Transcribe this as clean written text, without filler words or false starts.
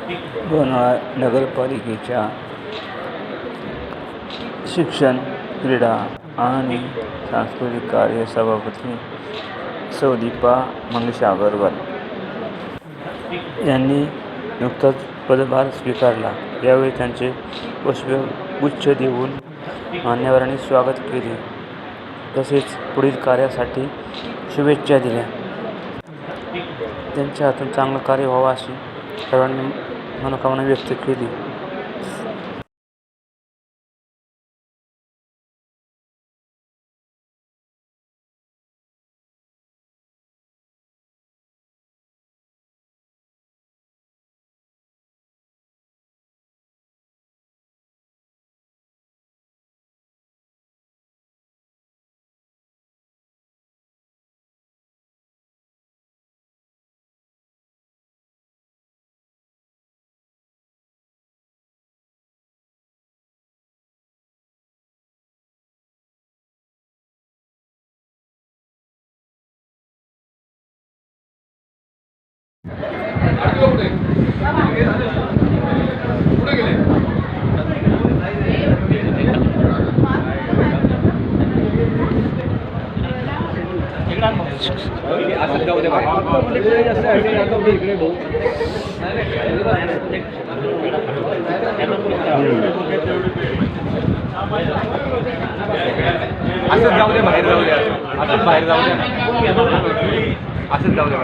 लोणावळा नगरपालिकेच्या शिक्षण, क्रीडा आणि सांस्कृतिक कार्य सभापती सौ दीपा मंगेश अग्रवाल यांनी नुकताच पदभार स्वीकारला. यावेळी त्यांचे पुष्पगुच्छ देऊन मान्यवरांनी स्वागत केले तसेच पुढील कार्यासाठी शुभेच्छा दिल्या. त्यांच्या हातून चांगलं कार्य व्हावं अशी सर्वांनी मनोकामना व्यक्त केली. असं जाऊ दे, बाहेर जाऊ द्या, असं बाहेर जाऊ द्या, असंच जाऊ द्या.